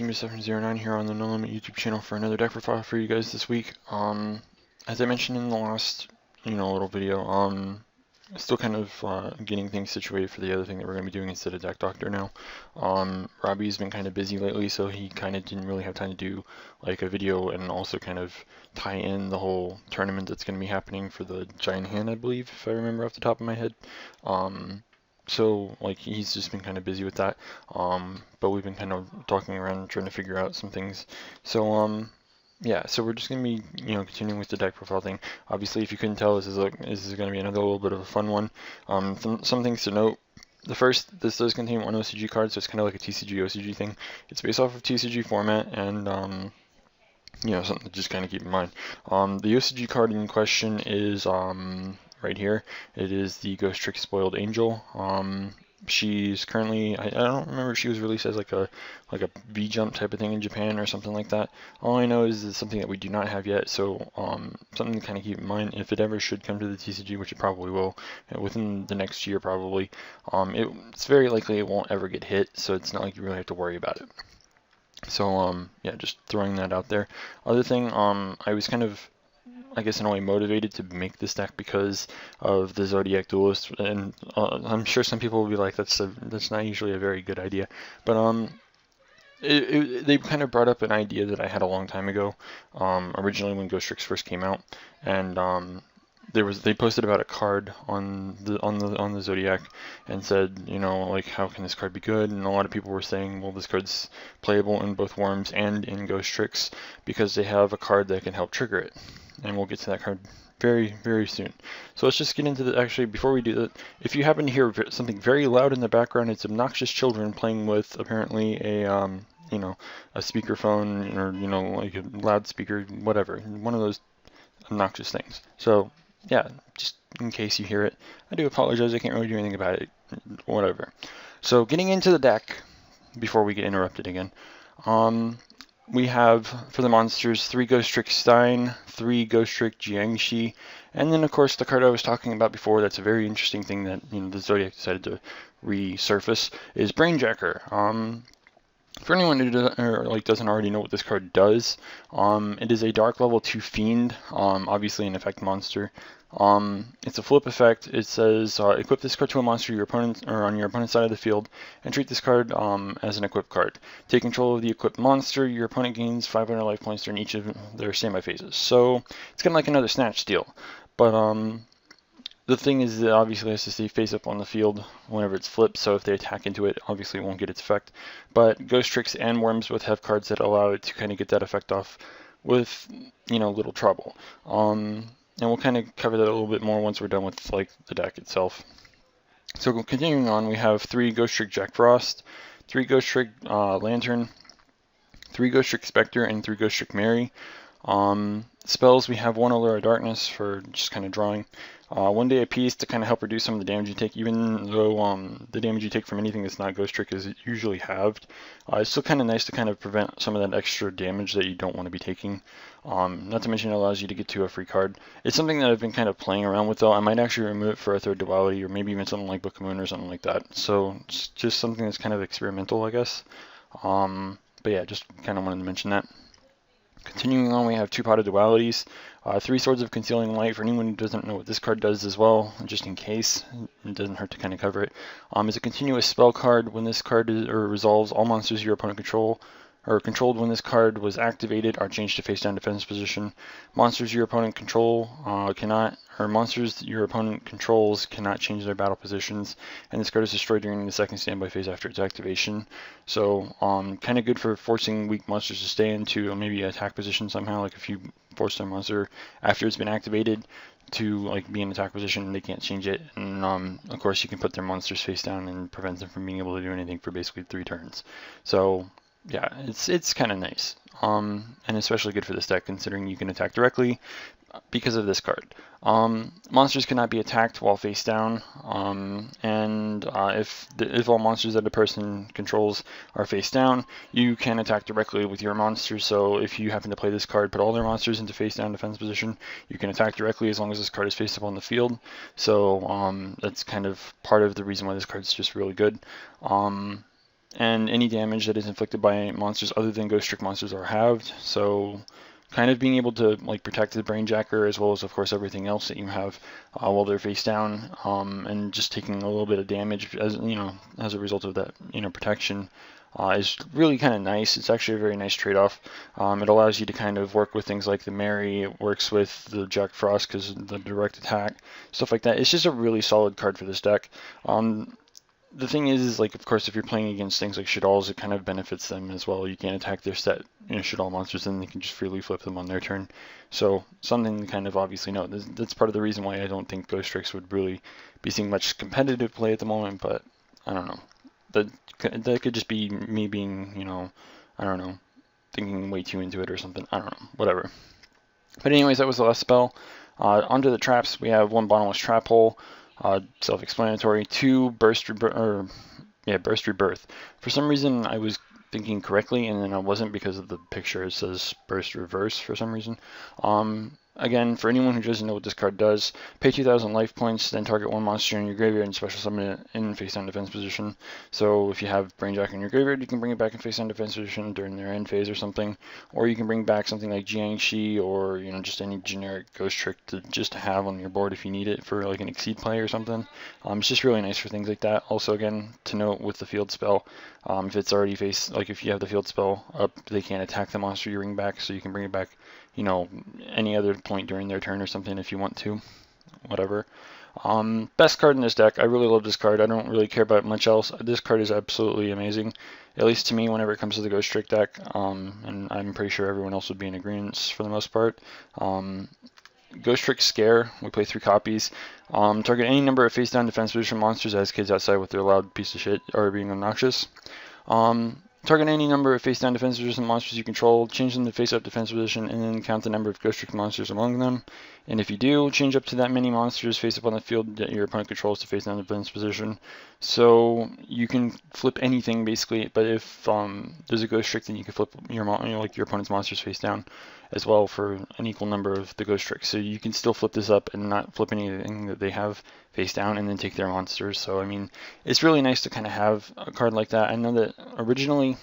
Team709 here on the No Limit YouTube channel for another deck profile for you guys this week. As I mentioned in the last, little video, still kind of getting things situated for the other thing that we're going to be doing instead of Deck Doctor now. Robbie's been kind of busy lately, so he kind of didn't really have time to do like a video and also kind of tie in the whole tournament that's going to be happening for the Giant Hand, I believe, if I remember off the top of my head. So like he's just been kind of busy with that, but we've been kind of talking around and trying to figure out some things. So yeah, so we're just gonna be continuing with the deck profile thing. Obviously, if you couldn't tell, this is gonna be another little bit of a fun one. Some things to note. The first, this does contain one OCG card, so it's kind of like a TCG OCG thing. It's based off of TCG format, and something to just kind of keep in mind. The OCG card in question is right here. It is the Ghostricks Spoiled Angel. She's currently, I don't remember if she was released as like a V-Jump type of thing in Japan or something like that. All I know is it's something that we do not have yet, so something to kind of keep in mind. If it ever should come to the TCG, which it probably will, within the next year probably, it's very likely it won't ever get hit, so it's not like you really have to worry about it. So yeah, just throwing that out there. Other thing, I was kind of, I guess in a way, motivated to make this deck because of the Zodiac Duelist, and I'm sure some people will be like, that's not usually a very good idea, but they kind of brought up an idea that I had a long time ago, originally when Ghostricks first came out, and they posted about a card on the Zodiac and said, like, how can this card be good? And a lot of people were saying, well, this card's playable in both Worms and in Ghostricks because they have a card that can help trigger it. And we'll get to that card very, very soon. So let's just get into the, actually, before we do that, if you happen to hear something very loud in the background, it's obnoxious children playing with apparently a, a speakerphone or, like a loudspeaker, whatever, one of those obnoxious things. So yeah, just in case you hear it, I do apologize, I can't really do anything about it, whatever. So getting into the deck, before we get interrupted again, we have, for the monsters, 3 Ghostricks Stein, 3 Ghostrick Jiangxi, and then of course the card I was talking about before that's a very interesting thing that the Zodiac decided to resurface is Brainjacker. For anyone who doesn't already know what this card does, it is a Dark Level 2 Fiend, obviously an effect monster. It's a flip effect. It says equip this card to a monster on your opponent's side of the field, and treat this card as an equipped card. Take control of the equipped monster. Your opponent gains 500 life points during each of their standby phases. So it's kind of like another Snatch Steal, but the thing is that obviously it has to stay face up on the field whenever it's flipped, so if they attack into it, obviously it won't get its effect. But Ghostricks and Worms both have cards that allow it to kind of get that effect off with, little trouble. And we'll kind of cover that a little bit more once we're done with like the deck itself. So continuing on, we have 3 Ghostrick Jack Frost, 3 Ghostrick Lantern, 3 Ghostrick Spectre, and 3 Ghostrick Mary. Spells, we have 1 Allure of Darkness for just kind of drawing. 1 day apiece to kind of help reduce some of the damage you take, even though the damage you take from anything that's not Ghostrick is usually halved. It's still kind of nice to kind of prevent some of that extra damage that you don't want to be taking. Not to mention it allows you to get to a free card. It's something that I've been kind of playing around with though. I might actually remove it for a 3rd duality or maybe even something like Book of Moon or something like that. So it's just something that's kind of experimental, I guess. But yeah, just kind of wanted to mention that. Continuing on, we have 2 Potted Dualities, 3 Swords of Concealing Light for anyone who doesn't know what this card does as well, just in case. It doesn't hurt to kind of cover it. It's a continuous spell card. When this card resolves, all monsters your opponent controlled when this card was activated are changed to face down defense position. Monsters your opponent monsters your opponent controls cannot change their battle positions, and this card is destroyed during the 2nd standby phase after its activation. So kind of good for forcing weak monsters to stay into maybe attack position somehow, like if you force their monster after it's been activated to like be in attack position and they can't change it, and of course you can put their monsters face down and prevent them from being able to do anything for basically 3 turns. So yeah, it's kind of nice, and especially good for this deck considering you can attack directly because of this card. Monsters cannot be attacked while face down, and if all monsters that a person controls are face down, you can attack directly with your monsters. So if you happen to play this card, put all their monsters into face down defense position, you can attack directly as long as this card is face up on the field. So that's kind of part of the reason why this card is just really good. and any damage that is inflicted by monsters other than Ghostrick monsters are halved. So kind of being able to like protect the Brainjacker as well as of course everything else that you have while they're face down, and just taking a little bit of damage as as a result of that protection is really kind of nice. It's actually a very nice trade-off. It allows you to kind of work with things like the Mary. It works with the Jack Frost because of the direct attack, stuff like that. It's just a really solid card for this deck. The thing is like, of course, if you're playing against things like Shaddolls, it kind of benefits them as well. You can't attack their set Shaddol monsters, and they can just freely flip them on their turn. So something to kind of obviously note. That's part of the reason why I don't think Ghostricks would really be seeing much competitive play at the moment, but I don't know. That could just be me being, I don't know, thinking way too into it or something. I don't know, whatever. But anyways, that was the last spell. Onto the traps, we have 1 Bottomless Trap Hole. Self-explanatory. 2 Burst Rebirth. For some reason, I was thinking correctly, and then I wasn't because of the picture. It says Burst Reverse for some reason. Again, for anyone who doesn't know what this card does, pay 2,000 life points, then target 1 monster in your graveyard and special summon it in face-down defense position. So if you have Brainjack in your graveyard, you can bring it back in face-down defense position during their end phase or something. Or you can bring back something like Jiangshi or just any generic Ghostrick to just have on your board if you need it for like an Exceed play or something. It's just really nice for things like that. Also, again, to note with the field spell, if it's already if you have the field spell up, they can't attack the monster you bring back, so you can bring it back any other point during their turn or something if you want to, whatever. Best card in this deck. I really love this card. I don't really care about much else. This card is absolutely amazing, at least to me whenever it comes to the Ghostrick deck, and I'm pretty sure everyone else would be in agreement for the most part. Ghostrick Scare, we play 3 copies. Target any number of face-down defense position monsters as kids outside with their loud piece of shit or being obnoxious. Target any number of face-down defense position monsters you control, change them to face-up defense position, and then count the number of Ghostrick monsters among them. And if you do, change up to that many monsters face-up on the field that your opponent controls to face-down defense position. So you can flip anything basically, but if there's a Ghostrick, then you can flip your opponent's monsters face-down as well for an equal number of the Ghostricks. So you can still flip this up and not flip anything that they have face down and then take their monsters. So I mean, it's really nice to kind of have a card like that. I know that originally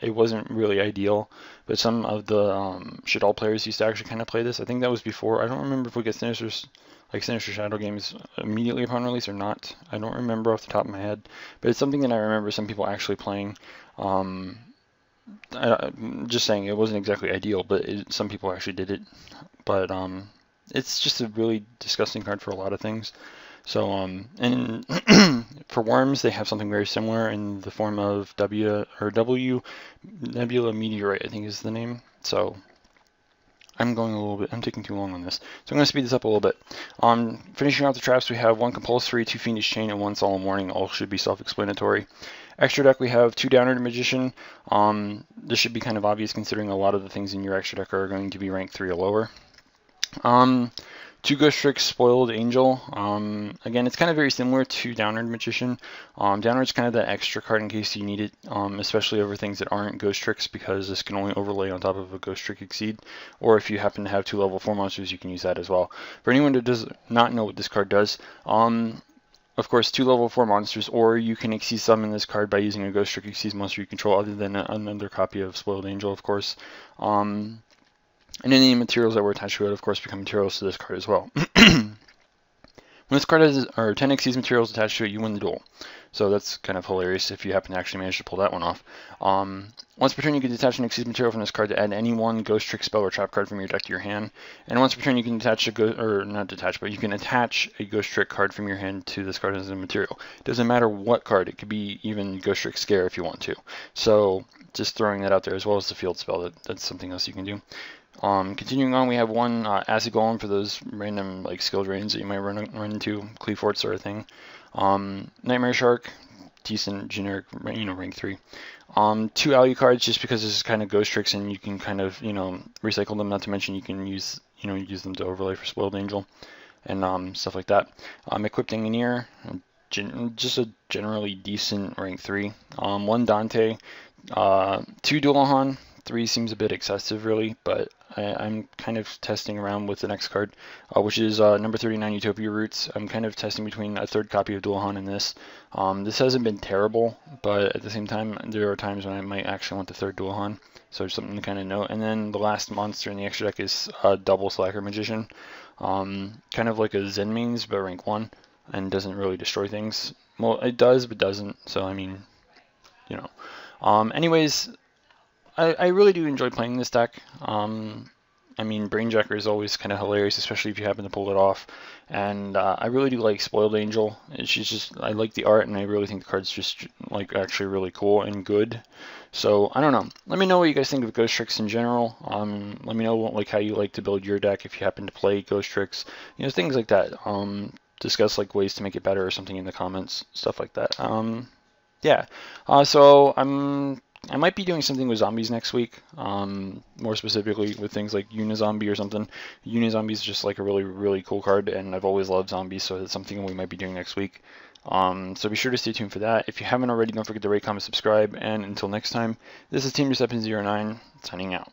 it wasn't really ideal, but some of the Shaddol players used to actually kind of play this. I think that was before. I don't remember if we get Sinister Shadow games immediately upon release or not. I don't remember off the top of my head, but it's something that I remember some people actually playing. I'm just saying it wasn't exactly ideal, but some people actually did it. But it's just a really disgusting card for a lot of things. So and for worms, they have something very similar in the form of W Nebula Meteorite, I think is the name. So I'm taking too long on this. So I'm going to speed this up a little bit. Finishing out the traps, we have 1 Compulsory, 2 Fiendish Chain, and 1 Solemn Warning. All should be self-explanatory. Extra deck, we have 2 Downward Magician. This should be kind of obvious considering a lot of the things in your extra deck are going to be rank 3 or lower. 2 Ghostricks, Spoiled Angel. Again, it's kind of very similar to Downward Magician. Downward's kind of that extra card in case you need it, especially over things that aren't Ghostricks, because this can only overlay on top of a Ghostrick Exceed. Or if you happen to have 2 level 4 monsters, you can use that as well. For anyone that does not know what this card does, of course, 2 level 4 monsters, or you can Exceed summon this card by using a Ghostrick Exceed monster you control other than another copy of Spoiled Angel, of course. And any materials that were attached to it, of course, become materials to this card as well. When this card has 10 Exceed materials attached to it, you win the duel. So that's kind of hilarious if you happen to actually manage to pull that one off. Once per turn, you can detach an Exceed material from this card to add any one Ghostrick spell or trap card from your deck to your hand. And once per turn, you can attach you can attach a Ghostrick card from your hand to this card as a material. It doesn't matter what card; it could be even Ghostrick Scare if you want to. So just throwing that out there, as well as the field spell. That's something else you can do. Continuing on, we have 1 Acid Golem for those random like skill drains that you might run into, Cleave Fort sort of thing. Nightmare Shark, decent generic, rank 3. 2 Alucards just because this is kind of Ghostricks and you can kind of recycle them. Not to mention you can use them to overlay for Spoiled Angel and stuff like that. Equipped Engineer, just a generally decent rank 3. 1 Dante, 2 Dualahan. 3 seems a bit excessive, really, but I'm kind of testing around with the next card, which is number 39, Utopia Roots. I'm kind of testing between a third copy of Dualhan and this. This hasn't been terrible, but at the same time, there are times when I might actually want the third Dualhan, so something to kind of note. And then the last monster in the extra deck is Double Slacker Magician, kind of like a Zen Mains, but rank 1, and doesn't really destroy things. Well, it does, but doesn't, so I mean, you know. Anyways, I really do enjoy playing this deck. I mean, Brainjacker is always kind of hilarious, especially if you happen to pull it off. And I really do like Spoiled Angel. She's just, I like the art, and I really think the card's just like actually really cool and good. So I don't know. Let me know what you guys think of Ghostricks in general. Let me know like how you like to build your deck if you happen to play Ghostricks. You know, things like that. Discuss like ways to make it better or something in the comments, stuff like that. Yeah. So I might be doing something with zombies next week, more specifically with things like Unizombie or something. Unizombie is just like a really, really cool card, and I've always loved zombies, so that's something we might be doing next week. So be sure to stay tuned for that. If you haven't already, don't forget to rate, comment, subscribe, and until next time, this is Team 709 signing out.